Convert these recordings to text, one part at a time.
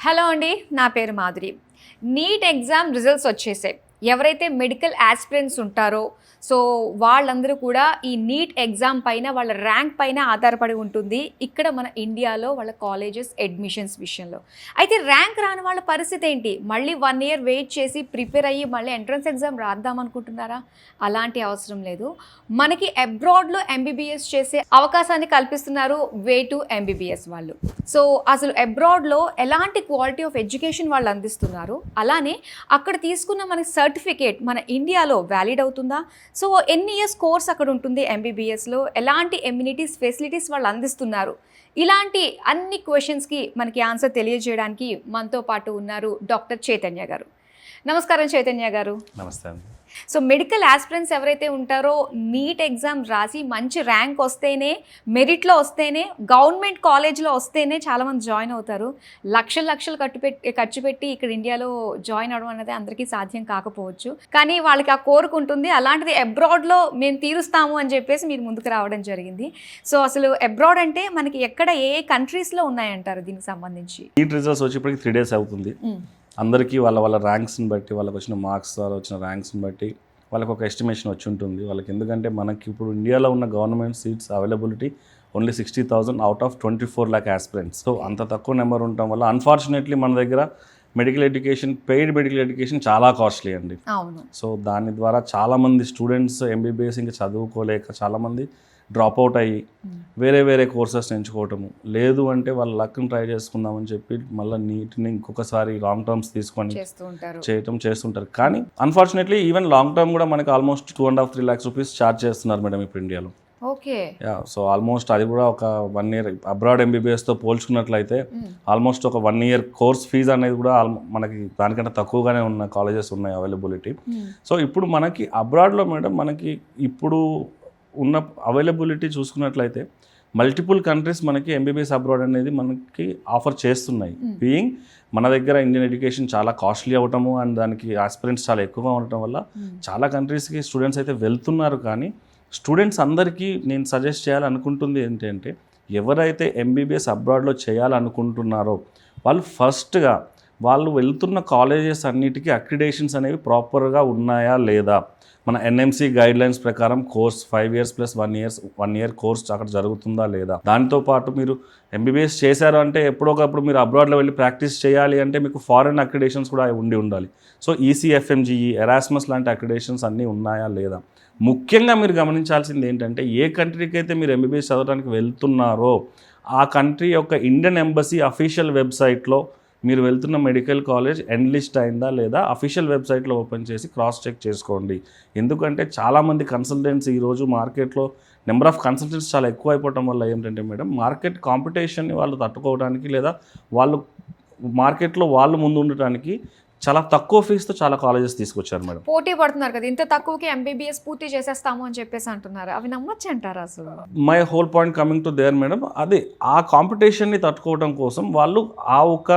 Hello అండి, నా పేరు మాధురి. నీట్ ఎగ్జామ్ రిజల్ట్స్ వచ్చేసాయి. ఎవరైతే మెడికల్ ఆస్పిరెంట్స్ ఉంటారో సో వాళ్ళందరూ కూడా ఈ నీట్ ఎగ్జామ్ పైన వాళ్ళ ర్యాంక్ పైన ఆధారపడి ఉంటుంది ఇక్కడ మన ఇండియాలో వాళ్ళ కాలేజెస్ అడ్మిషన్స్ విషయంలో. అయితే ర్యాంక్ రాని వాళ్ళ పరిస్థితి ఏంటి? మళ్ళీ 1 year వెయిట్ చేసి ప్రిపేర్ అయ్యి మళ్ళీ ఎంట్రన్స్ ఎగ్జామ్ రాద్దాం అనుకుంటున్నారా? అలాంటి అవసరం లేదు. మనకి అబ్రాడ్లో ఎంబీబీఎస్ చేసే అవకాశాన్ని కల్పిస్తున్నారు వే టు ఎంబీబీఎస్ వాళ్ళు. సో అసలు అబ్రాడ్లో ఎలాంటి క్వాలిటీ ఆఫ్ ఎడ్యుకేషన్ వాళ్ళు అందిస్తున్నారు, అలానే అక్కడ తీసుకున్న మనకి సర్టిఫికేట్ మన ఇండియాలో వ్యాలిడ్ అవుతుందా? సో ఎన్ని ఇయర్స్ కోర్స్ అక్కడ ఉంటుంది ఎంబీబీఎస్లో, ఎలాంటి ఎమ్యూనిటీస్ ఫెసిలిటీస్ వాళ్ళు అందిస్తున్నారు, ఇలాంటి అన్ని క్వశ్చన్స్కి మనకి ఆన్సర్ తెలియజేయడానికి మనతో పాటు ఉన్నారు డాక్టర్ చైతన్య గారు. నమస్కారం చైతన్య గారు. నమస్తే అండి. సో మెడికల్ ఆస్పిరెంట్స్ ఎవరైతే ఉంటారో నీట్ ఎగ్జామ్ రాసి మంచి ర్యాంక్ వస్తేనే, మెరిట్లో వస్తేనే, గవర్నమెంట్ కాలేజ్లో వస్తేనే చాలామంది జాయిన్ అవుతారు. లక్షలు ఖర్చు పెట్టి ఇక్కడ ఇండియాలో జాయిన్ అవ్వడం అనేది అందరికీ సాధ్యం కాకపోవచ్చు, కానీ వాళ్ళకి ఆ కోరిక ఉంటుంది. అలాంటిది అబ్రాడ్లో మేము తీరుస్తాము అని చెప్పేసి మీరు ముందుకు రావడం జరిగింది. సో అసలు అబ్రాడ్ అంటే మనకి ఎక్కడ ఏ కంట్రీస్లో ఉన్నాయంటారు దీనికి సంబంధించి? నీట్ రిజల్ట్స్ వచ్చి ఇప్పటికి 3 days అవుతుంది. అందరికీ వాళ్ళ ర్యాంక్స్ని బట్టి, వాళ్ళకి వచ్చిన మార్క్స్, వాళ్ళ వచ్చిన ర్యాంక్స్ని బట్టి వాళ్ళకి ఒక ఎస్టిమేషన్ వచ్చి ఉంటుంది వాళ్ళకి. ఎందుకంటే మనకి ఇప్పుడు ఇండియాలో ఉన్న government seats availability only 60,000 out of 24 lakh aspirants. So అంత తక్కువ నెంబర్ ఉండటం వల్ల అన్ఫార్చునేట్లీ మన దగ్గర medical education, paid medical education చాలా కాస్ట్లీ అండి. సో దాని ద్వారా చాలామంది స్టూడెంట్స్ ఎంబీబీఎస్ ఇంకా చదువుకోలేక చాలామంది డ్రాప్ అవుట్ అయ్యి వేరే కోర్సెస్ ఎంచుకోవటము, లేదు అంటే వాళ్ళ లక్ని ట్రై చేసుకుందామని చెప్పి మళ్ళీ నీట్ని ఇంకొకసారి లాంగ్ టర్మ్స్ తీసుకొని చేస్తుంటారు. కానీ అన్ఫార్చునేట్లీ ఈవెన్ లాంగ్ టర్మ్ కూడా మనకి ఆల్మోస్ట్ 2.5-3 lakhs రూపీస్ ఛార్జ్ చేస్తున్నారు మేడం ఇప్పుడు ఇండియాలో. ఓకే. సో ఆల్మోస్ట్ అది కూడా ఒక 1 year అబ్రాడ్ ఎంబీబీఎస్తో పోల్చుకున్నట్లయితే ఆల్మోస్ట్ ఒక 1 year కోర్స్ ఫీజు అనేది కూడా మనకి దానికంటే తక్కువగానే ఉన్న కాలేజెస్ ఉన్నాయి అవైలబిలిటీ. సో ఇప్పుడు మనకి అబ్రాడ్లో మేడం మనకి ఇప్పుడు ఉన్న అవైలబిలిటీ చూసుకున్నట్లయితే మల్టిపుల్ కంట్రీస్ మనకి ఎంబీబీఎస్ అబ్రాడ్ అనేది మనకి ఆఫర్ చేస్తున్నాయి. బీయింగ్ మన దగ్గర ఇండియన్ ఎడ్యుకేషన్ చాలా కాస్ట్లీ అవ్వటము అండ్ దానికి ఆస్పిరెంట్స్ చాలా ఎక్కువగా ఉండటం వల్ల చాలా కంట్రీస్కి స్టూడెంట్స్ అయితే వెళ్తున్నారు. కానీ స్టూడెంట్స్ అందరికీ నేను సజెస్ట్ చేయాలనుకుంటుంది ఏంటంటే, ఎవరైతే ఎంబీబీఎస్ అబ్రాడ్లో చేయాలనుకుంటున్నారో వాళ్ళు ఫస్ట్గా వాళ్ళు వెళ్తున్న కాలేజెస్ అన్నిటికీ అక్రిడేషన్స్ అనేవి ప్రాపర్గా ఉన్నాయా లేదా, మన ఎన్ఎంసీ గైడ్లైన్స్ ప్రకారం కోర్స్ 5 years + 1 year కోర్స్ అక్కడ జరుగుతుందా లేదా. దాంతోపాటు మీరు ఎంబీబీఎస్ చేశారు అంటే ఎప్పుడొకప్పుడు మీరు అబ్రాడ్లో వెళ్ళి ప్రాక్టీస్ చేయాలి అంటే మీకు ఫారెన్ అక్రిడేషన్స్ కూడా ఉండాలి. సో ఈసీఎఫ్ఎంజీఈ, ఎరాస్మస్ లాంటి అక్రిడేషన్స్ అన్నీ ఉన్నాయా లేదా. ముఖ్యంగా మీరు గమనించాల్సింది ఏంటంటే, ఏ కంట్రీకి అయితే మీరు ఎంబీబీఎస్ చదవడానికి వెళ్తున్నారో ఆ కంట్రీ యొక్క ఇండియన్ ఎంబసీ అఫీషియల్ వెబ్సైట్లో మీరు వెళ్తున్న మెడికల్ కాలేజ్ ఎన్లిస్ట్ అయిందా లేదా అఫీషియల్ వెబ్సైట్లో ఓపెన్ చేసి క్రాస్ చెక్ చేసుకోండి. ఎందుకంటే చాలామంది కన్సల్టెంట్స్ ఈరోజు మార్కెట్లో నెంబర్ ఆఫ్ కన్సల్టెంట్స్ చాలా ఎక్కువ అయిపోవటం వల్ల ఏంటంటే మేడం, మార్కెట్ కాంపిటీషన్ని వాళ్ళు తట్టుకోవడానికి లేదా వాళ్ళు మార్కెట్లో వాళ్ళు ముందు ఉండటానికి చాలా తక్కువ ఫీజుతో చాలా కాలేజెస్ తీసుకొచ్చారు మేడం. పోటీ పడుతున్నారు కదా, ఇంత తక్కువకి ఎంబీబీఎస్ పూర్తి చేసేస్తాము అని చెప్పేసి అంటున్నారు. అవి నమ్మచ్చు అంటారా అసలు? My whole point coming to their madam, అదే ఆ కాంపిటీషన్ని తట్టుకోవడం కోసం వాళ్ళు ఆ ఒక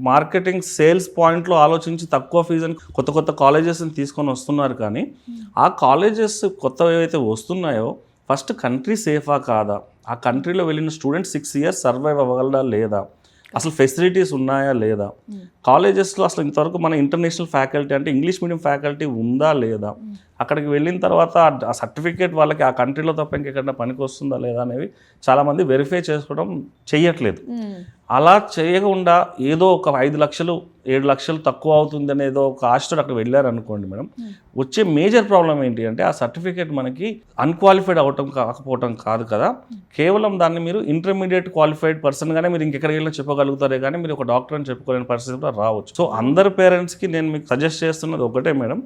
మార్కెటింగ్ సేల్స్ పాయింట్లో ఆలోచించి తక్కువ ఫీజుని కొత్త కాలేజెస్ని తీసుకొని వస్తున్నారు. కానీ ఆ కాలేజెస్ కొత్తవి ఏవైతే వస్తున్నాయో ఫస్ట్ కంట్రీ సేఫా కాదా, ఆ కంట్రీలో వెళ్ళిన స్టూడెంట్ 6 years సర్వైవ్ అవ్వగలడా లేదా, అసలు ఫెసిలిటీస్ ఉన్నాయా లేదా, కాలేజెస్లో అసలు ఇంతవరకు మన ఇంటర్నేషనల్ ఫ్యాకల్టీ అంటే ఇంగ్లీష్ మీడియం ఫ్యాకల్టీ ఉందా లేదా, అక్కడికి వెళ్ళిన తర్వాత ఆ సర్టిఫికేట్ వాళ్ళకి ఆ కంట్రీలో తప్ప ఇంకెక్కడైనా పనికి వస్తుందా లేదా అనేవి చాలామంది వెరిఫై చేసుకోవడం చెయ్యట్లేదు. అలా చేయకుండా ఏదో ఒక 5 లక్షలు 7 లక్షలు తక్కువ అవుతుంది అనేదో ఒక ఆశతో అక్కడ వెళ్ళారనుకోండి మేడం, వచ్చే మేజర్ ప్రాబ్లం ఏంటి అంటే ఆ సర్టిఫికేట్ మనకి అన్క్వాలిఫైడ్ అవ్వటం కాకపోవటం కాదు కదా, కేవలం దాన్ని మీరు ఇంటర్మీడియట్ క్వాలిఫైడ్ పర్సన్గానే మీరు ఇంకెక్కడికి వెళ్ళినా చెప్పగలుగుతారే కానీ మీరు ఒక డాక్టర్ అని చెప్పుకోలేని పరిస్థితి కూడా రావచ్చు. సో అందరి పేరెంట్స్కి నేను మీకు సజెస్ట్ చేస్తున్నది ఒకటే మేడం,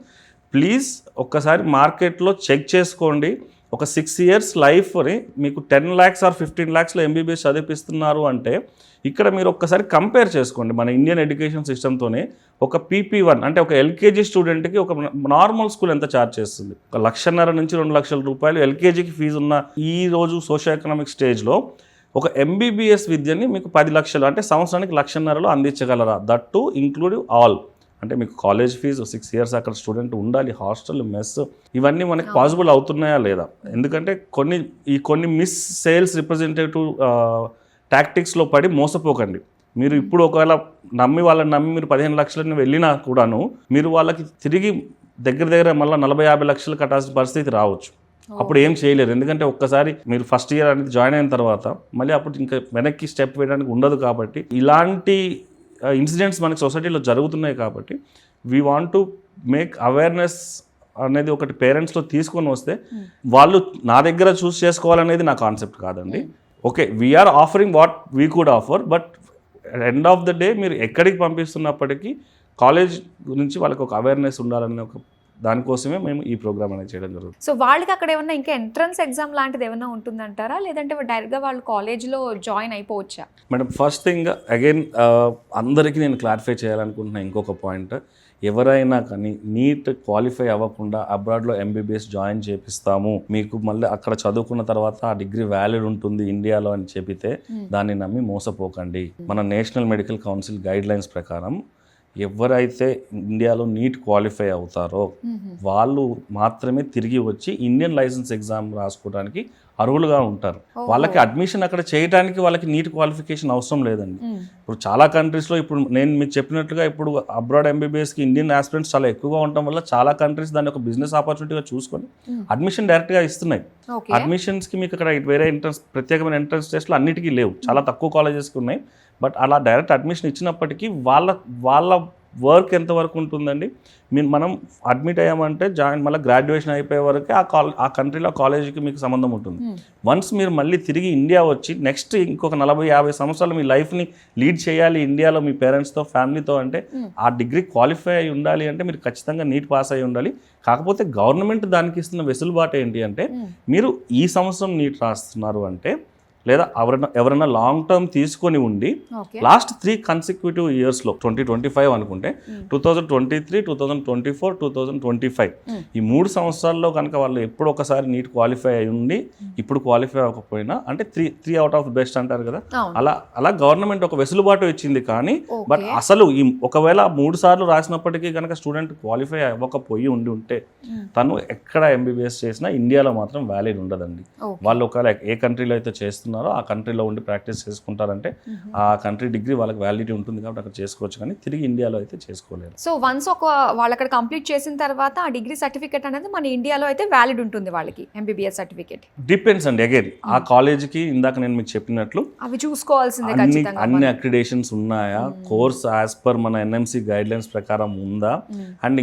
ప్లీజ్ ఒక్కసారి మార్కెట్లో చెక్ చేసుకోండి. ఒక 6 years లైఫ్ని మీకు 10 lakhs or 15 lakhsలో ఎంబీబీఎస్ చదివిస్తున్నారు అంటే ఇక్కడ మీరు ఒక్కసారి కంపేర్ చేసుకోండి మన ఇండియన్ ఎడ్యుకేషన్ సిస్టమ్తోనే. ఒక PP1 అంటే ఒక ఎల్కేజీ స్టూడెంట్కి ఒక నార్మల్ స్కూల్ ఎంత ఛార్జ్ చేస్తుంది, 1.5 నుంచి 2 లక్షల రూపాయలు ఎల్కేజీకి ఫీజు ఉన్న ఈ రోజు సోషో ఎకనామిక్ స్టేజ్లో ఒక ఎంబీబీఎస్ విద్యని మీకు 10 లక్షలు అంటే సంవత్సరానికి 1.5 అందించగలరా, దట్ టు ఇంక్లూడివ్ ఆల్. అంటే మీకు కాలేజ్ ఫీజు 6 years అక్కడ స్టూడెంట్ ఉండాలి, హాస్టల్, మెస్, ఇవన్నీ మనకి పాసిబుల్ అవుతున్నాయా లేదా. ఎందుకంటే కొన్ని మిస్ సేల్స్ రిప్రజెంటేటివ్ టాక్టిక్స్లో పడి మోసపోకండి. మీరు ఇప్పుడు ఒకవేళ వాళ్ళని నమ్మి మీరు 15 లక్షలని వెళ్ళినా కూడాను మీరు వాళ్ళకి తిరిగి దగ్గర మళ్ళీ 40-50 లక్షలు కట్టాల్సిన పరిస్థితి రావచ్చు. అప్పుడు ఏం చేయలేరు, ఎందుకంటే ఒక్కసారి మీరు ఫస్ట్ ఇయర్ అనేది జాయిన్ అయిన తర్వాత మళ్ళీ అప్పుడు ఇంకా వెనక్కి స్టెప్ వేయడానికి ఉండదు. కాబట్టి ఇలాంటి ఇన్సిడెంట్స్ మనకి సొసైటీలో జరుగుతున్నాయి. కాబట్టి we want to make awareness అనేది ఒకటి పేరెంట్స్లో తీసుకొని వస్తే వాళ్ళు నా దగ్గర చూస్ చేసుకోవాలనేది నా కాన్సెప్ట్ కాదండి. Okay, we're offering what we could offer, but end of the day మీరు ఎక్కడికి పంపిస్తున్నప్పటికీ కాలేజ్ గురించి వాళ్ళకి ఒక అవేర్నెస్ ఉండాలనే ఒక దానికోసమే మేము ఈ ప్రోగ్రామ్ అనేది చేయడం జరుగుతుంది. సో వాళ్ళకి అక్కడ ఏమన్నా ఇంకా ఎంట్రన్స్ ఎగ్జామ్ లాంటిది ఏమన్నా ఉంటుందంటారా, లేదంటే డైరెక్ట్గా వాళ్ళు కాలేజ్లో జాయిన్ అయిపోవచ్చా? మేడం, ఫస్ట్ థింగ్ అగైన్ అందరికీ నేను క్లారిఫై చేయాలనుకుంటున్నా ఇంకొక పాయింట్. ఎవరైనా కానీ నీట్ క్వాలిఫై అవ్వకుండా అబ్రాడ్లో ఎంబీబీఎస్ జాయిన్ చేపిస్తాము, మీకు మళ్ళీ అక్కడ చదువుకున్న తర్వాత ఆ డిగ్రీ వ్యాలిడ్ ఉంటుంది ఇండియాలో అని చెప్పితే దాన్ని నమ్మి మోసపోకండి. మన national medical council guide lines ప్రకారం ఎవరైతే ఇండియాలో నీట్ క్వాలిఫై అవుతారో వాళ్ళు మాత్రమే తిరిగి వచ్చి ఇండియన్ లైసెన్స్ ఎగ్జామ్ రాసుకోవడానికి అర్హులుగా ఉంటారు. వాళ్ళకి అడ్మిషన్ అక్కడ చేయడానికి వాళ్ళకి నీట్ క్వాలిఫికేషన్ అవసరం లేదండి. ఇప్పుడు చాలా కంట్రీస్లో ఇప్పుడు నేను మీకు చెప్పినట్లుగా ఇప్పుడు అబ్రాడ్ ఎంబీబీఎస్కి ఇండియన్ ఆస్పిరెంట్స్ చాలా ఎక్కువగా ఉండటం వల్ల చాలా కంట్రీస్ దాన్ని ఒక బిజినెస్ ఆపర్చునిటీగా చూసుకొని అడ్మిషన్ డైరెక్ట్గా ఇస్తున్నాయి. అడ్మిషన్స్కి మీకు అక్కడ వేరే ఎంట్రన్స్ ప్రత్యేకమైన ఎంట్రన్స్ టెస్ట్లు అన్నిటికీ లేవు, చాలా తక్కువ కాలేజెస్కి ఉన్నాయి. బట్ అలా డైరెక్ట్ అడ్మిషన్ ఇచ్చినప్పటికీ వాళ్ళ వర్క్ ఎంతవరకు ఉంటుందండి, మనం అడ్మిట్ అయ్యామంటే జాయిన్ మళ్ళీ గ్రాడ్యుయేషన్ అయిపోయే వరకే ఆ కంట్రీలో కాలేజీకి మీకు సంబంధం ఉంటుంది. వన్స్ మీరు మళ్ళీ తిరిగి ఇండియా వచ్చి నెక్స్ట్ ఇంకొక 40-50 సంవత్సరాలు మీ లైఫ్ని లీడ్ చేయాలి ఇండియాలో మీ పేరెంట్స్తో ఫ్యామిలీతో అంటే ఆ డిగ్రీ క్వాలిఫై అయి ఉండాలి అంటే మీరు ఖచ్చితంగా నీట్ పాస్ అయి ఉండాలి. కాకపోతే గవర్నమెంట్ దానికి ఇస్తున్న వెసులుబాటు ఏంటి అంటే మీరు ఈ సంవత్సరం నీట్ రాస్తున్నారు అంటే లేదా ఎవరైనా లాంగ్ టర్మ్ తీసుకొని ఉండి లాస్ట్ 3 కన్సిక్యూటివ్ ఇయర్స్లో 2025 అనుకుంటే 2023, 2024, 2025 ఈ 3 సంవత్సరాల్లో కనుక వాళ్ళు ఎప్పుడు ఒకసారి నీట్ క్వాలిఫై అయి ఉండి ఇప్పుడు క్వాలిఫై అవ్వకపోయినా అంటే 3 అవుట్ ఆఫ్ బెస్ట్ అంటారు కదా, అలా గవర్నమెంట్ ఒక వెసులుబాటు ఇచ్చింది. కానీ బట్ అసలు ఈ ఒకవేళ 3 సార్లు రాసినప్పటికీ కనుక స్టూడెంట్ క్వాలిఫై అవ్వకపోయి ఉంటే తను ఎక్కడ ఎంబీబీఎస్ చేసినా ఇండియాలో మాత్రం వ్యాలిడ్ ఉండదండి. వాళ్ళు ఒకవేళ ఏ కంట్రీలో అయితే చేస్తున్నారో ఆ కంట్రీలో ఉండి ప్రాక్టీస్ చేసుకుంటారంటే ఆ కంట్రీ డిగ్రీ వాళ్ళకి వ్యాలిడిటీ ఉంటుంది కాబట్టి అక్కడ చేసుకోవచ్చు, కానీ తిరిగి ఇండియాలో అయితే చేసుకోలేరు. సో వన్స్ వాళ్ళు అక్కడ కంప్లీట్ చేసిన తర్వాత ఆ డిగ్రీ సర్టిఫికేట్ అనేది మన ఇండియాలో అయితే వ్యాలిడ్ ఉంటుంది వాళ్ళకి, ఎంబీబీఎస్ సర్టిఫికేట్. డిపెండ్స్ అండి, అగైన్ ఆ కాలేజ్కి ఇందాక నేను మీకు చెప్పినట్లు అవి చూసుకోవాల్సిందే, అన్ని అక్రిడేషన్స్ ఉన్నాయా, కోర్స్ యాజ్ పర్ మన ఎన్ఎంసీ గైడ్ లైన్స్ ప్రకారం ఉందా. అండ్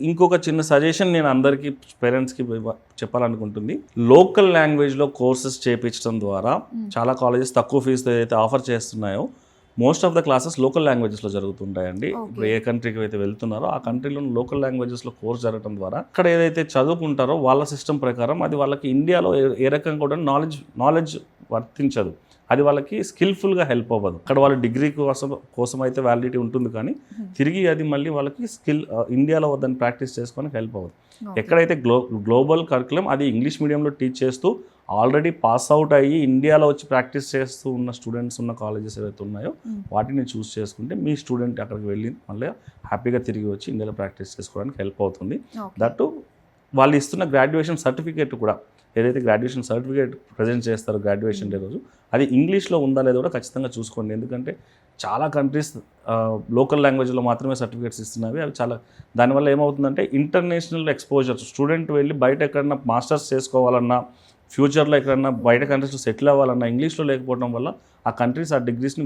ఇంకొక చిన్న సజెషన్ నేను అందరికీ పేరెంట్స్కి చెప్పాలనుకుంటుంది, లోకల్ లాంగ్వేజ్లో కోర్సెస్ చేయించడం ద్వారా చాలా కాలేజెస్ తక్కువ ఫీజుతో ఏదైతే ఆఫర్ చేస్తున్నాయో most of the classes local లాంగ్వేజెస్లో జరుగుతుంటాయండి. ఇప్పుడు ఏ కంట్రీకి అయితే వెళ్తున్నారో ఆ కంట్రీలో లోకల్ లాంగ్వేజెస్లో కోర్స్ జరగడం ద్వారా అక్కడ ఏదైతే చదువుకుంటారో వాళ్ళ సిస్టమ్ ప్రకారం అది వాళ్ళకి ఇండియాలో ఏ రకంగా కూడా నాలెడ్జ్ వర్తించదు, అది వాళ్ళకి స్కిల్ఫుల్గా హెల్ప్ అవ్వదు. అక్కడ వాళ్ళ డిగ్రీ కోసం అయితే వ్యాలిడిటీ ఉంటుంది, కానీ తిరిగి అది మళ్ళీ వాళ్ళకి ఇండియాలో దాన్ని ప్రాక్టీస్ చేసుకోవడానికి హెల్ప్ అవ్వదు. ఎక్కడైతే గ్లోబల్ కరికులం అది ఇంగ్లీష్ మీడియంలో టీచ్ చేస్తూ ఆల్రెడీ పాస్ అవుట్ అయ్యి ఇండియాలో వచ్చి ప్రాక్టీస్ చేస్తూ ఉన్న స్టూడెంట్స్ ఉన్న కాలేజెస్ ఏవైతే ఉన్నాయో వాటిని చూస్ చేసుకుంటే మీ స్టూడెంట్ అక్కడికి వెళ్ళి మళ్ళీ హ్యాపీగా తిరిగి వచ్చి ఇండియాలో ప్రాక్టీస్ చేసుకోవడానికి హెల్ప్ అవుతుంది. దట్టు వాళ్ళు ఇస్తున్న గ్రాడ్యుయేషన్ సర్టిఫికేట్ కూడా ఏదైతే గ్రాడ్యుయేషన్ సర్టిఫికేట్ ప్రజెంట్ చేస్తారో గ్రాడ్యుయేషన్ డే రోజు అది ఇంగ్లీష్లో ఉందా లేదో కూడా ఖచ్చితంగా చూసుకోండి. ఎందుకంటే చాలా కంట్రీస్ లోకల్ లాంగ్వేజ్లో మాత్రమే సర్టిఫికేట్స్ ఇస్తున్నవి. అవి చాలా దానివల్ల ఏమవుతుందంటే ఇంటర్నేషనల్ ఎక్స్పోజర్, స్టూడెంట్ వెళ్ళి బయట ఎక్కడన్నా మాస్టర్స్ చేసుకోవాలన్నా ఫ్యూచర్లో ఎక్కడన్నా బయట కంట్రీస్లో సెటిల్ అవ్వాలన్నా ఇంగ్లీష్లో లేకపోవడం వల్ల ఆ కంట్రీస్ ఆ డిగ్రీస్ని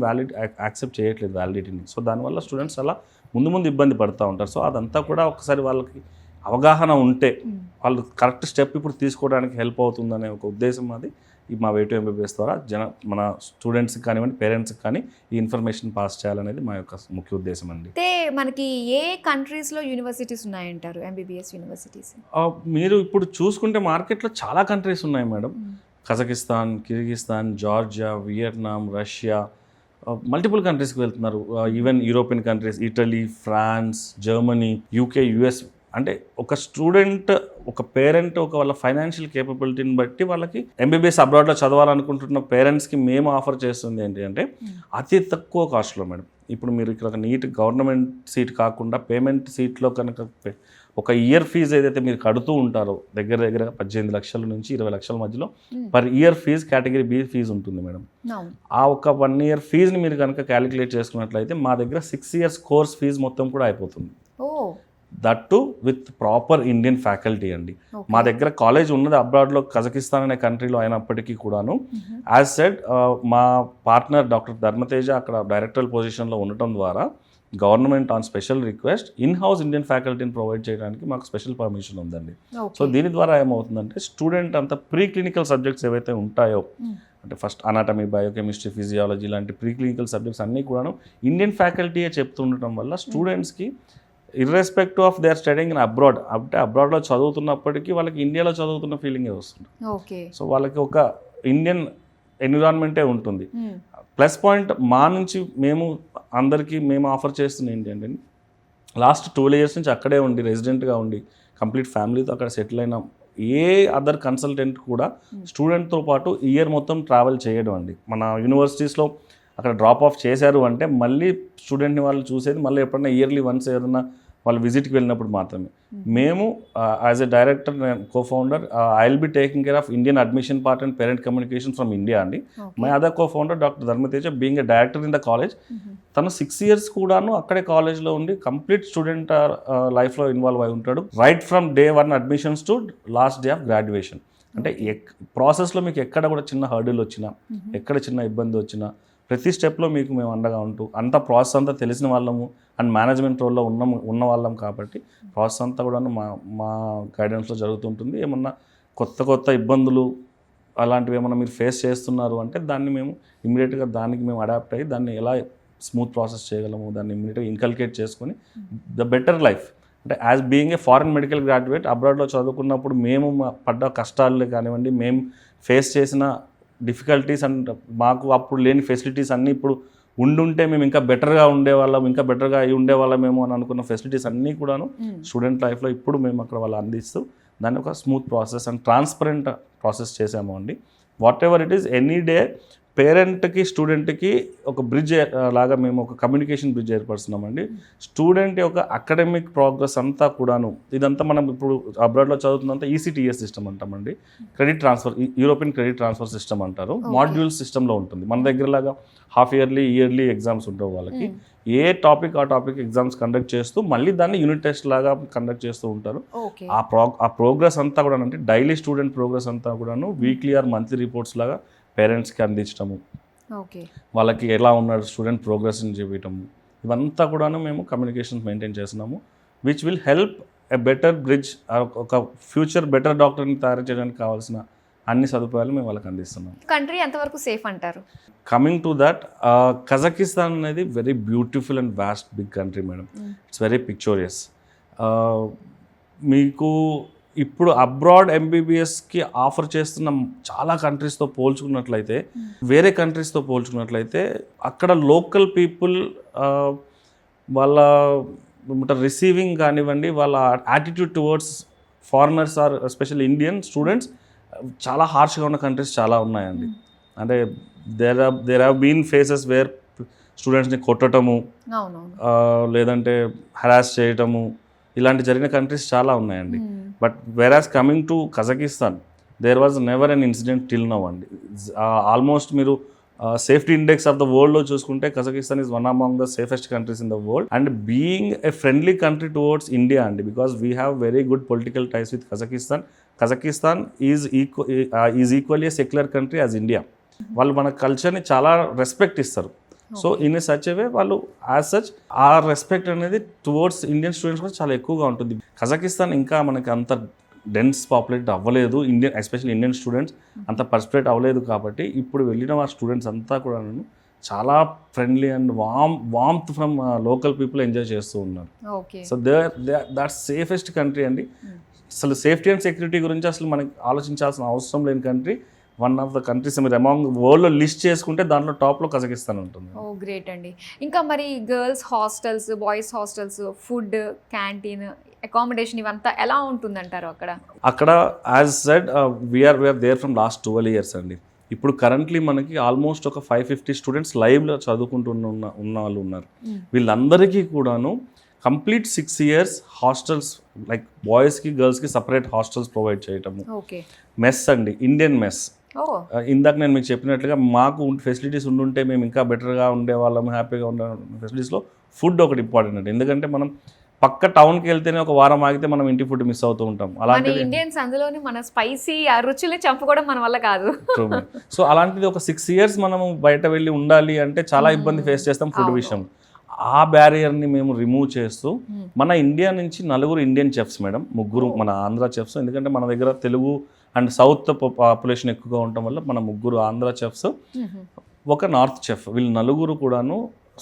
యాక్సెప్ట్ చేయట్లేదు వ్యాలిడిటీని. సో దానివల్ల స్టూడెంట్స్ అలా ముందు ఇబ్బంది పడుతూ ఉంటారు. సో అదంతా కూడా ఒకసారి వాళ్ళకి అవగాహన ఉంటే వాళ్ళు కరెక్ట్ స్టెప్ ఇప్పుడు తీసుకోవడానికి హెల్ప్ అవుతుందనే ఒక ఉద్దేశం అది మా వే టు ఎంబీబీఎస్ ద్వారా మన స్టూడెంట్స్కి కానివ్వండి పేరెంట్స్కి కానీ ఈ ఇన్ఫర్మేషన్ పాస్ చేయాలనేది మా యొక్క ముఖ్య ఉద్దేశం అండి. అయితే మనకి ఏ కంట్రీస్లో యూనివర్సిటీస్ ఉన్నాయంటారు ఎంబీబీఎస్ యూనివర్సిటీస్? మీరు ఇప్పుడు చూసుకుంటే మార్కెట్లో చాలా కంట్రీస్ ఉన్నాయి madam. Kazakhstan, Kyrgyzstan, Georgia, Vietnam, Russia, multiple కంట్రీస్కి వెళ్తున్నారు. Even European countries, Italy, France, Germany, UK, US. అంటే ఒక స్టూడెంట్, ఒక పేరెంట్ వాళ్ళ ఫైనాన్షియల్ కేపబిలిటీని బట్టి వాళ్ళకి ఎంబీబీఎస్ అబ్రాడ్లో చదవాలనుకుంటున్న పేరెంట్స్కి మేము ఆఫర్ చేస్తుంది ఏంటి అంటే అతి తక్కువ కాస్ట్లో మేడం. ఇప్పుడు మీరు ఇక్కడ ఒక నీట్ గవర్నమెంట్ సీట్ కాకుండా పేమెంట్ సీట్లో కనుక ఒక ఇయర్ ఫీజు ఏదైతే మీరు కడుతూ ఉంటారో దగ్గర 18 లక్షల నుంచి 20 లక్షల మధ్యలో per year fee category B fee ఉంటుంది మేడం. ఆ ఒక 1 ఇయర్ ఫీజుని మీరు కనుక క్యాలిక్యులేట్ చేసుకున్నట్లయితే మా దగ్గర 6 ఇయర్స్ కోర్స్ ఫీజు మొత్తం కూడా అయిపోతుంది. That to with proper Indian faculty అండి. మా దగ్గర కాలేజ్ ఉన్నది అబ్రాడ్లో కజకిస్తాన్ అనే కంట్రీలో అయినప్పటికీ కూడాను యాజ్ సెడ్ మా పార్ట్నర్ డాక్టర్ ధర్మతేజ అక్కడ డైరెక్టర్ పొజిషన్లో ఉండటం ద్వారా government on special request in house Indian ఫ్యాకల్టీని ప్రొవైడ్ చేయడానికి మాకు స్పెషల్ పర్మిషన్ ఉందండి. సో దీని ద్వారా ఏమవుతుందంటే స్టూడెంట్ అంతా ప్రీ క్లినికల్ సబ్జెక్ట్స్ ఏవైతే ఉంటాయో అంటే ఫస్ట్ అనాటమీ, బయోకెమిస్ట్రీ, ఫిజియాలజీ లాంటి ప్రీ క్లినికల్ సబ్జెక్ట్స్ అన్నీ కూడాను ఇండియన్ ఫ్యాకల్టీయే చెప్తుండటం వల్ల స్టూడెంట్స్కి irrespective of they are studying in abroad అంటే అబ్రాడ్లో చదువుతున్నప్పటికీ వాళ్ళకి ఇండియాలో చదువుతున్న ఫీలింగే వస్తుంది. సో వాళ్ళకి ఒక ఇండియన్ ఎన్విరాన్మెంటే ఉంటుంది. ప్లస్ పాయింట్ మా నుంచి మేము ఆఫర్ చేస్తుంది ఏంటి అంటే లాస్ట్ 12 years నుంచి అక్కడే ఉండి రెసిడెంట్గా ఉండి కంప్లీట్ ఫ్యామిలీతో అక్కడ సెటిల్ అయిన ఏ అదర్ కన్సల్టెంట్ కూడా స్టూడెంట్తో పాటు ఇయర్ మొత్తం ట్రావెల్ చేయడం అండి. మన యూనివర్సిటీస్లో అక్కడ డ్రాప్ ఆఫ్ చేశారు అంటే మళ్ళీ స్టూడెంట్ని వాళ్ళు చూసేది మళ్ళీ ఎప్పుడైనా ఇయర్లీ వన్స్ ఏదైనా వాళ్ళు విజిట్కి వెళ్ళినప్పుడు మాత్రమే. మేము as a director cofounder I will be taking care of Indian admission part and parent communication from India అండి. My other cofounder doctor Dharmateja being a director in the college, తను 6 years కూడాను అక్కడే కాలేజ్లో ఉండి కంప్లీట్ స్టూడెంట్ లైఫ్లో involve అయి ఉంటాడు right from day 1 admissions to last day of graduation. అంటే ప్రాసెస్లో మీకు ఎక్కడ కూడా చిన్న హర్డిల్ వచ్చినా ఎక్కడ చిన్న ఇబ్బంది వచ్చినా ప్రతి స్టెప్లో మీకు మేము అండగా ఉంటూ అంత ప్రాసెస్ అంతా తెలిసిన వాళ్ళము అండ్ మేనేజ్మెంట్ రోల్లో ఉన్న వాళ్ళం కాబట్టి ప్రాసెస్ అంతా కూడా మా గైడెన్స్లో జరుగుతుంటుంది. ఏమన్నా కొత్త ఇబ్బందులు అలాంటివి ఏమన్నా మీరు ఫేస్ చేస్తున్నారు అంటే దాన్ని మేము ఇమ్మీడియట్గా దానికి మేము అడాప్ట్ అయ్యి దాన్ని ఎలా స్మూత్ ప్రాసెస్ చేయగలము దాన్ని ఇమ్మీడియట్గా ఇంకల్కేట్ చేసుకొని ద బెటర్ లైఫ్ అంటే as being a foreign medical graduate అబ్రాడ్లో చదువుకున్నప్పుడు మేము పడ్డ కష్టాలు కానివ్వండి, మేము ఫేస్ చేసిన డిఫికల్టీస్ అండ్ మాకు అప్పుడు లేని ఫెసిలిటీస్ అన్నీ ఇప్పుడు ఉండుంటే మేము ఇంకా బెటర్గా ఉండేవాళ్ళం, ఇంకా బెటర్గా అయి ఉండేవాళ్ళమేమో అని అనుకున్న ఫెసిలిటీస్ అన్నీ కూడాను స్టూడెంట్ లైఫ్లో ఇప్పుడు మేము అక్కడ వాళ్ళు అందిస్తూ దాన్ని ఒక smooth process and transparent process చేసాము అండి. Whatever it is any day పేరెంట్కి స్టూడెంట్కి ఒక బ్రిడ్జ్ లాగా మేము ఒక కమ్యూనికేషన్ బ్రిడ్జ్ ఏర్పరుస్తున్నామండి. స్టూడెంట్ యొక్క అకాడమిక్ ప్రోగ్రెస్ అంతా కూడాను ఇదంతా మనం ఇప్పుడు అబ్రాడ్లో చదువుతుందంతా ECTS సిస్టమ్ అంటామండి. Credit transfer, European credit transfer system అంటారు. మాడ్యూల్ సిస్టంలో ఉంటుంది. మన దగ్గరలాగా హాఫ్ ఇయర్లీ ఎగ్జామ్స్ ఉంటావు వాళ్ళకి. ఏ టాపిక్ ఆ టాపిక్ ఎగ్జామ్స్ కండక్ట్ చేస్తూ మళ్ళీ దాన్ని యూనిట్ టెస్ట్ లాగా కండక్ట్ చేస్తూ ఉంటారు. ఆ ప్రోగ్రెస్ అంతా కూడా అంటే డైలీ స్టూడెంట్ ప్రోగ్రెస్ అంతా కూడాను వీక్లీ ఆర్ మంత్లీ రిపోర్ట్స్ లాగా పేరెంట్స్కి అందించడము, వాళ్ళకి ఎలా ఉన్నాడు స్టూడెంట్ ప్రోగ్రెస్ని చూపించడము, ఇవంతా కూడాను మేము కమ్యూనికేషన్స్ మెయింటైన్ చేస్తున్నాము. Which will help a better bridge, ఒక ఫ్యూచర్ బెటర్ డాక్టర్ని తయారు చేయడానికి కావాల్సిన అన్ని సదుపాయాలు మేము వాళ్ళకి అందిస్తున్నాం. కంట్రీ ఎంతవరకు సేఫ్ అంటారు? కమింగ్ టు దట్, కజకిస్తాన్ అనేది very beautiful and vast big country madam. It's very picturesque. మీకు ఇప్పుడు అబ్రాడ్ MBBSకి ఆఫర్ చేస్తున్న చాలా కంట్రీస్తో పోల్చుకున్నట్లయితే, వేరే కంట్రీస్తో పోల్చుకున్నట్లయితే అక్కడ లోకల్ పీపుల్ వాళ్ళ రిసీవింగ్ కానివ్వండి, వాళ్ళ attitude towards foreigners are especially Indian students చాలా హార్ష్గా ఉన్న కంట్రీస్ చాలా ఉన్నాయండి. అంటే there have been faces where స్టూడెంట్స్ని కొట్టడము లేదంటే హరాస్ చేయటము ఇలాంటి జరిగిన కంట్రీస్ చాలా ఉన్నాయండి. But whereas coming to Kazakhstan there was never an incident till now అండి. ఆల్మోస్ట్ మీరు సేఫ్టీ ఇండెక్స్ ఆఫ్ ద వరల్డ్లో చూసుకుంటే Kazakhstan is one among the safest countries in the world and being a friendly country towards India అండి, because we have very good political ties with Kazakhstan. Kazakhstan is equally a secular country as India. వాళ్ళు మన కల్చర్ని చాలా respect ఇస్తారు. So in a such way వాళ్ళు as such ఆ respect అనేది towards Indian students కూడా చాలా ఎక్కువగా ఉంటుంది. కజకిస్తాన్ ఇంకా మనకి అంత డెన్స్ పాపులేట్ అవ్వలేదు, ఎస్పెషల్లీ ఇండియన్ స్టూడెంట్స్ అంత పర్స్పెక్ట్ అవ్వలేదు. కాబట్టి ఇప్పుడు వెళ్ళిన మా స్టూడెంట్స్ అంతా కూడా చాలా friendly and warmth from local people enjoy చేస్తూ ఉన్నారు. సో దట్స్ సేఫెస్ట్ కంట్రీ అండి. అసలు సేఫ్టీ అండ్ సెక్యూరిటీ గురించి అసలు మనకి ఆలోచించాల్సిన అవసరం లేని country. One of the countries మీరు అమాంగ్ వరల్డ్లో లిస్ట్ చేసుకుంటే దాంట్లో టాప్లో కజకిస్తాన్ ఉంటుంది. ఓ గ్రేట్ అండి. ఇంకా మరి girls hostels, boys hostels, food, canteen, accommodation ఇవంతా ఎలా ఉంటుందంటారు అక్కడ? As said we're there from last 12 years అండి. ఇప్పుడు కరెంట్లీ మనకి ఆల్మోస్ట్ ఒక 550 స్టూడెంట్స్ లైవ్లో చదువుకుంటున్న వాళ్ళు ఉన్నారు. వీళ్ళందరికీ కూడాను కంప్లీట్ 6 years హాస్టల్స్ లైక్ బాయ్స్కి గర్ల్స్కి సపరేట్ హాస్టల్స్ ప్రొవైడ్ చేయటము. ఓకే. మెస్ అండి, ఇండియన్ మెస్. ఓ ఇందాక నేను మీకు చెప్పినట్లుగా మాకు ఫెసిలిటీస్ ఉండుంటే మేము ఇంకా బెటర్గా ఉండేవాళ్ళం, హ్యాపీగా ఉండే ఫెసిలిటీస్లో ఫుడ్ ఒకటి ఇంపార్టెంట్ అండి. ఎందుకంటే మనం పక్క టౌన్కి వెళ్తేనే ఒక వారం ఆగితే మనం ఇంటి ఫుడ్ మిస్ అవుతూ ఉంటాం. మన అలాంటిది ఇండియన్స్ అందులోని మన స్పైసీ ఆ రుచుల్ని చంపుకోవడం మన వల్ల కాదు. సో అలాంటిది ఒక 6 years మనము బయట వెళ్ళి ఉండాలి అంటే చాలా ఇబ్బంది ఫేస్ చేస్తాం ఫుడ్ విషయం. ఆ బ్యారియర్ని మేము రిమూవ్ చేస్తూ మన ఇండియా నుంచి 4 ఇండియన్ చెఫ్స్ మేడం, 3 మన ఆంధ్ర చెఫ్స్. ఎందుకంటే మన దగ్గర తెలుగు అండ్ సౌత్ పాపులేషన్ ఎక్కువగా ఉండటం వల్ల మన 3 ఆంధ్ర చెఫ్స్, ఒక నార్త్ చెఫ్, వీళ్ళు 4 కూడాను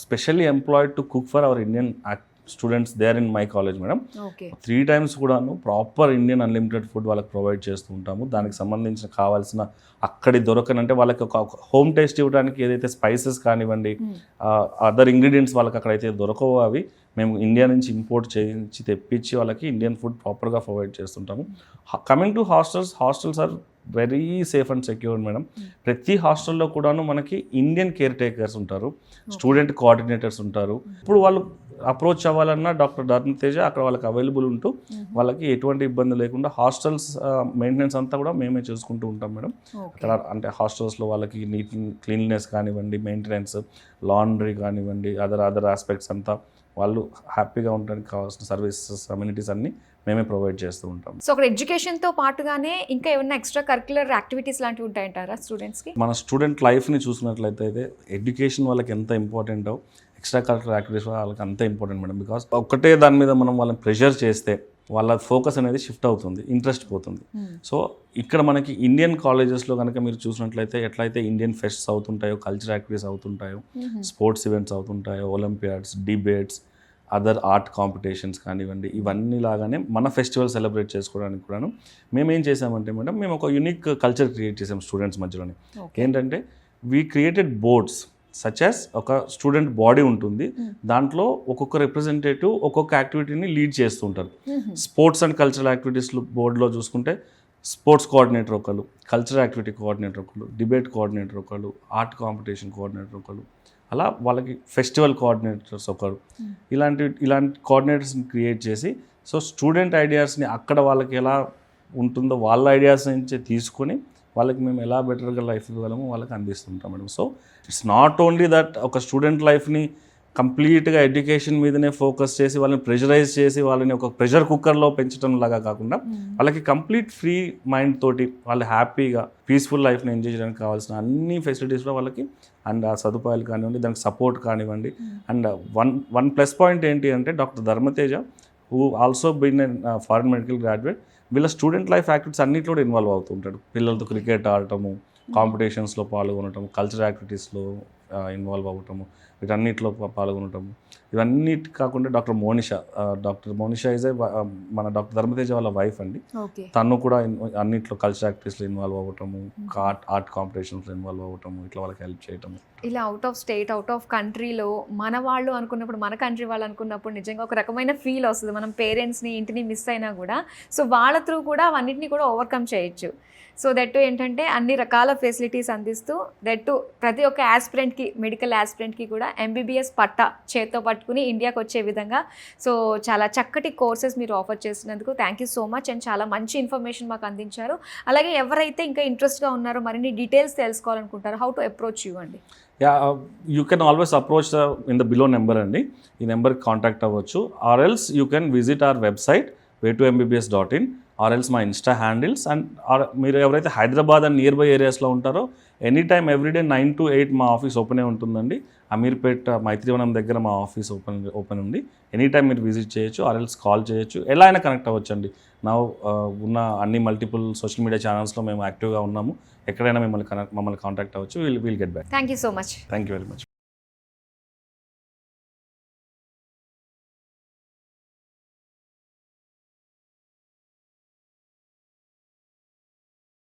specially employed to cook for our Indian students there in my college madam. 3 times కూడాను ప్రాపర్ ఇండియన్ అన్లిమిటెడ్ ఫుడ్ వాళ్ళకి ప్రొవైడ్ చేస్తూ ఉంటాము. దానికి సంబంధించిన కావాల్సిన అక్కడి దొరకనంటే వాళ్ళకి ఒక హోమ్ టేస్ట్ ఇవ్వడానికి ఏదైతే స్పైసెస్ కానివ్వండి, అదర్ ఇంగ్రీడియంట్స్ వాళ్ళకి అక్కడైతే దొరకవో అవి మేము ఇండియా నుంచి ఇంపోర్ట్ చేయించి తెప్పించి వాళ్ళకి ఇండియన్ ఫుడ్ ప్రాపర్గా ప్రొవైడ్ చేస్తుంటాము. Coming to hostels are very safe and secure madam. ప్రతి హాస్టల్లో కూడాను మనకి ఇండియన్ కేర్ టేకర్స్ ఉంటారు, స్టూడెంట్ కోఆర్డినేటర్స్ ఉంటారు. ఇప్పుడు వాళ్ళు అప్రోచ్ అవ్వాలన్నా డాక్టర్ ధర్మతేజ అక్కడ వాళ్ళకి అవైలబుల్ ఉంటూ వాళ్ళకి ఎటువంటి ఇబ్బంది లేకుండా హాస్టల్స్ మెయింటెనెన్స్ అంతా కూడా మేమే చూసుకుంటూ ఉంటాం మేడం. అక్కడ అంటే హాస్టల్స్లో వాళ్ళకి క్లీన్లీనెస్ కానివ్వండి, మెయింటెనెన్స్, లాండ్రీ కానివ్వండి, అదర్ ఆస్పెక్ట్స్ అంతా వాళ్ళు హ్యాపీగా ఉండడానికి కావాల్సిన సర్వీసెస్, అమ్యూనిటీస్ అన్నీ మేమే ప్రొవైడ్ చేస్తూ ఉంటాం. సో అక్కడ ఎడ్యుకేషన్తో పాటుగానే ఇంకా ఏమైనా ఎక్స్ట్రా కరిక్యులర్ యాక్టివిటీస్ లాంటివి ఉంటాయంటారా స్టూడెంట్స్కి? మన స్టూడెంట్ లైఫ్ని చూసినట్లయితే ఎడ్యుకేషన్ వాళ్ళకి ఎంత ఇంపార్టెంటో ఎక్స్ట్రా కరిక్యులర్ యాక్టివిటీస్ వాళ్ళకి అంత ఇంపార్టెంట్ మేడం. బికాస్ ఒక్కటే దాని మీద మనం వాళ్ళని ప్రెషర్ చేస్తే వాళ్ళ ఫోకస్ అనేది షిఫ్ట్ అవుతుంది, ఇంట్రెస్ట్ పోతుంది. సో ఇక్కడ మనకి ఇండియన్ కాలేజెస్లో కనుక మీరు చూసినట్లయితే ఎట్లయితే ఇండియన్ ఫెస్ట్స్ అవుతుంటాయో, కల్చరల్ యాక్టివిటీస్ అవుతుంటాయో, స్పోర్ట్స్ ఈవెంట్స్ అవుతుంటాయో, olympiads, debates, other art competitions కానివ్వండి, ఇవన్నీ లాగానే మన ఫెస్టివల్ సెలబ్రేట్ చేసుకోవడానికి కూడాను మేము ఏం చేసామంటే మేడం, మేము ఒక యూనిక్ కల్చర్ క్రియేట్ చేసాం స్టూడెంట్స్ మధ్యలోనే. ఏంటంటే we created boards such as ఒక స్టూడెంట్ బాడీ ఉంటుంది, దాంట్లో ఒక్కొక్క రిప్రజెంటేటివ్ ఒక్కొక్క యాక్టివిటీని లీడ్ చేస్తుంటారు. స్పోర్ట్స్ అండ్ కల్చరల్ యాక్టివిటీస్ బోర్డులో చూసుకుంటే స్పోర్ట్స్ కోఆర్డినేటర్ ఒకళ్ళు, కల్చరల్ యాక్టివిటీ కోఆర్డినేటర్ ఒకళ్ళు, డిబేట్ కోఆర్డినేటర్ ఒకళ్ళు, ఆర్ట్ కాంపిటీషన్ కోఆర్డినేటర్ ఒకళ్ళు, అలా వాళ్ళకి ఫెస్టివల్ కోఆర్డినేటర్స్ ఒకరు, ఇలాంటి కోఆర్డినేటర్స్ని క్రియేట్ చేసి సో స్టూడెంట్ ఐడియాస్ని అక్కడ వాళ్ళకి ఎలా ఉంటుందో వాళ్ళ ఐడియాస్ నుంచి తీసుకొని వాళ్ళకి మేము ఎలా బెటర్గా లైఫ్ ఇవ్వగలమో వాళ్ళకి అందిస్తుంటాం madam. So it's not only that ఒక స్టూడెంట్ లైఫ్ని కంప్లీట్గా ఎడ్యుకేషన్ మీదనే ఫోకస్ చేసి వాళ్ళని ప్రెషరైజ్ చేసి వాళ్ళని ఒక ప్రెషర్ కుక్కర్లో పెంచడం లాగా కాకుండా వాళ్ళకి కంప్లీట్ ఫ్రీ మైండ్ తోటి వాళ్ళు హ్యాపీగా పీస్ఫుల్ లైఫ్ని ఎంజాయ్ చేయడానికి కావాల్సిన అన్ని ఫెసిలిటీస్లో వాళ్ళకి అండ్ ఆ సదుపాయాలు కానివ్వండి, దానికి సపోర్ట్ కానివ్వండి. అండ్ వన్ ప్లస్ పాయింట్ ఏంటి అంటే doctor Dharmateja who also been foreign medical graduate, వీళ్ళ స్టూడెంట్ లైఫ్ యాక్టివిటీస్ అన్నింటిలో కూడా ఇన్వాల్వ్ అవుతుంటాడు. పిల్లలతో క్రికెట్ ఆడటము, కాంపిటీషన్స్లో పాల్గొనటము, కల్చరల్ యాక్టివిటీస్లో ఇన్వాల్వ్ అవ్వటము, వీటన్నిటిలో పాల్గొనటము, ఇవన్నిటి కాకుండా డాక్టర్ మోనిషా ఇస్ మన డాక్టర్ ధర్మతేజ వాళ్ళ వైఫ్ అండి. తను కూడా అన్నింటిలో కల్చరల్ యాక్టివిటీస్లో ఇన్వాల్వ్ అవ్వటము, ఆర్ట్ కాంపిటీషన్స్లో ఇన్వాల్వ్ అవ్వటము, ఇట్లా వాళ్ళకి హెల్ప్ చేయటము. ఇలా out of state, out of కంట్రీలో మన వాళ్ళు అనుకున్నప్పుడు, మన కంట్రీ వాళ్ళు అనుకున్నప్పుడు నిజంగా ఒక రకమైన ఫీల్ వస్తుంది. మనం పేరెంట్స్ని, ఇంటిని మిస్ అయినా కూడా సో వాళ్ళ త్రూ కూడా అవన్నిటిని కూడా ఓవర్కమ్ చేయొచ్చు. సో దట్టు ఏంటంటే అన్ని రకాల ఫెసిలిటీస్ అందిస్తూ దట్టు ప్రతి ఒక్క యాస్పిరెంట్కి, మెడికల్ యాస్పిరెంట్కి కూడా MBBS పట్టా చేత్తో పట్టుకుని ఇండియాకి వచ్చే విధంగా సో చాలా చక్కటి కోర్సెస్ మీరు ఆఫర్ చేస్తున్నందుకు thank you so much. And చాలా మంచి ఇన్ఫర్మేషన్ మాకు అందించారు. అలాగే ఎవరైతే ఇంకా ఇంట్రెస్ట్గా ఉన్నారో, మరిన్ని డీటెయిల్స్ తెలుసుకోవాలనుకుంటారో, హౌ టు అప్రోచ్ యూ అండి? You can always approach in the below number అండి. ఈ నెంబర్కి కాంటాక్ట్ అవ్వచ్చు. Or else you can visit our website way2mbbs.in, or else మా ఇన్స్టా హ్యాండిల్స్. అండ్ మీరు ఎవరైతే హైదరాబాద్ అండ్ నియర్ బై ఏరియాస్లో ఉంటారో ఎనీ టైమ్ ఎవ్రీడే 9 to 8 మా ఆఫీస్ ఓపెనే ఉంటుందండి. అమీర్పేట్ మైత్రివనం దగ్గర మా ఆఫీస్ ఓపెన్ ఉంది. ఎనీ టైమ్ మీరు విజిట్ చేయొచ్చు, ఆర్ ఎల్స్ కాల్ చేయొచ్చు, ఎలా అయినా కనెక్ట్ అవ్వచ్చు అండి. నా ఉన్న అన్ని మల్టిపుల్ సోషల్ మీడియా ఛానల్స్లో మేము యాక్టివ్గా ఉన్నాము. ఎక్కడైనా మమ్మల్ని కాంటాక్ట్ అవ్వచ్చు. Will get back. Thank you so much. Thank you very much.